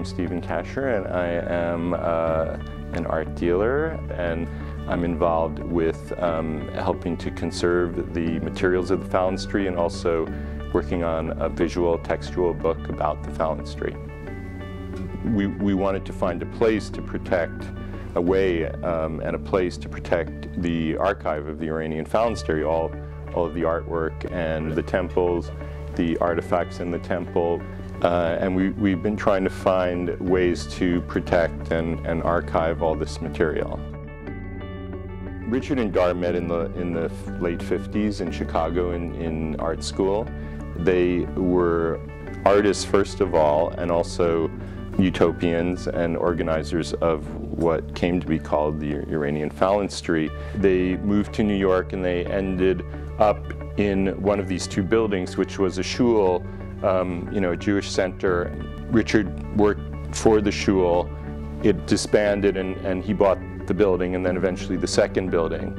I'm Stephen Kasher, and I am an art dealer, and I'm involved with helping to conserve the materials of the Phalanstery and also working on a visual textual book about the Phalanstery. We wanted to find a place to protect, a way and a place to protect the archive of the Uranian Phalanstery, all of the artwork and the temples, the artifacts in the temple, and we've been trying to find ways to protect and archive all this material. Richard and Gar met in the late 50s in Chicago in art school. They were artists first of all, and also utopians and organizers of what came to be called the Uranian Phalanstery. They moved to New York and they ended up in one of these two buildings, which was a shul, a Jewish center. Richard worked for the shul. It disbanded and he bought the building, and then eventually the second building.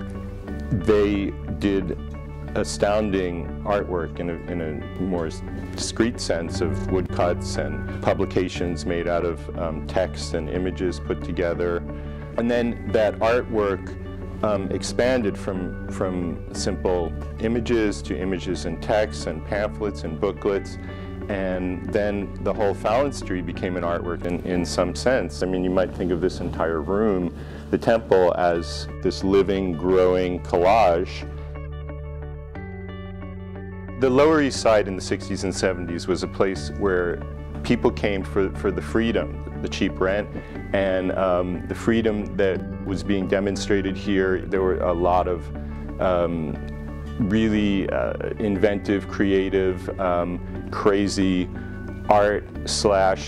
They did astounding artwork in a more discrete sense of woodcuts and publications made out of text and images put together. And then that artwork expanded from simple images to images and texts and pamphlets and booklets. And then the whole Phalanstery became an artwork in some sense. I mean, you might think of this entire room, the temple, as this living, growing collage. The Lower East Side in the 60s and 70s was a place where people came for the freedom, the cheap rent, and the freedom that was being demonstrated here. There were a lot of really inventive, creative, crazy art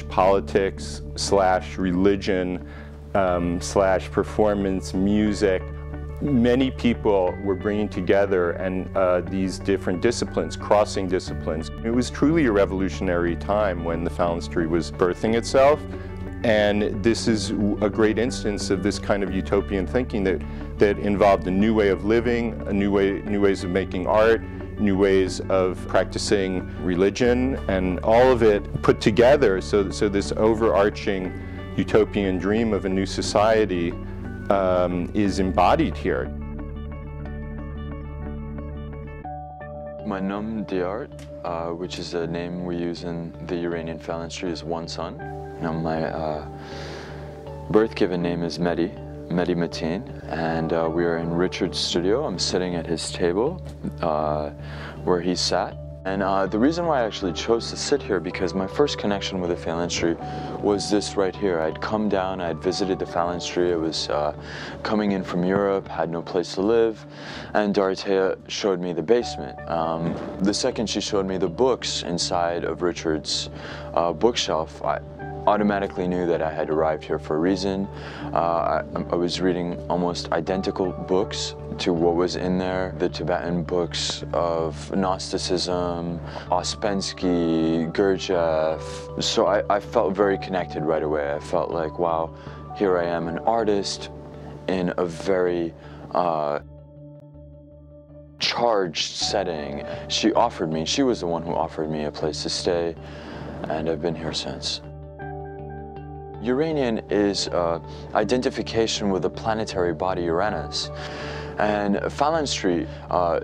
/ politics / religion / performance, music. Many people were bringing together and these different disciplines, crossing disciplines. It was truly a revolutionary time when the Phalanstery was birthing itself, and this is a great instance of this kind of utopian thinking that involved a new way of living, new ways of making art, new ways of practicing religion, and all of it put together so this overarching utopian dream of a new society is embodied here. My nom d'art, which is a name we use in the Uranian Phalanstery, is one son. Now my birth given name is Mehdi Mateen, and we are in Richard's studio. I'm sitting at his table where he sat. And the reason why I actually chose to sit here, because my first connection with the Phalanstery was this right here. I'd come down, I'd visited the Phalanstery. I was coming in from Europe, had no place to live, and Dorothea showed me the basement. The second she showed me the books inside of Richard's bookshelf, I automatically knew that I had arrived here for a reason. I was reading almost identical books to what was in there. The Tibetan books of Gnosticism, Ouspensky, Gurdjieff. So I felt very connected right away. I felt like, wow, here I am, an artist in a very charged setting. She was the one who offered me a place to stay, and I've been here since. Uranian is identification with the planetary body Uranus. And Phalanstery,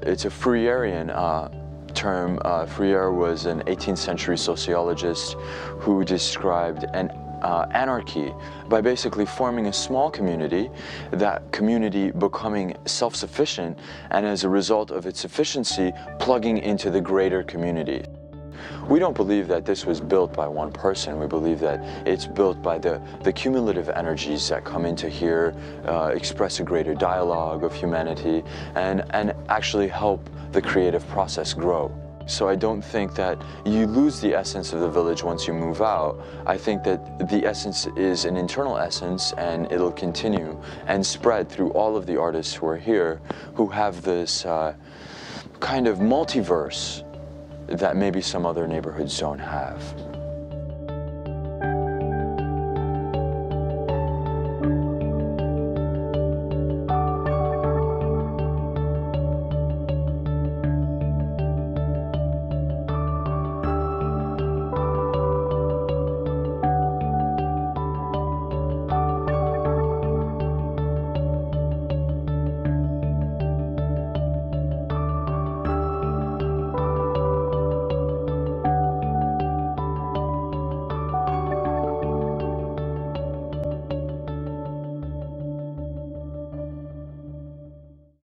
it's a Fourierian term. Fourier was an 18th century sociologist who described an anarchy by basically forming a small community, that community becoming self-sufficient, and as a result of its efficiency, plugging into the greater community. We don't believe that this was built by one person. We believe that it's built by the cumulative energies that come into here, express a greater dialogue of humanity, and actually help the creative process grow. So I don't think that you lose the essence of the village once you move out. I think that the essence is an internal essence, and it'll continue and spread through all of the artists who are here, who have this kind of multiverse that maybe some other neighborhoods don't have.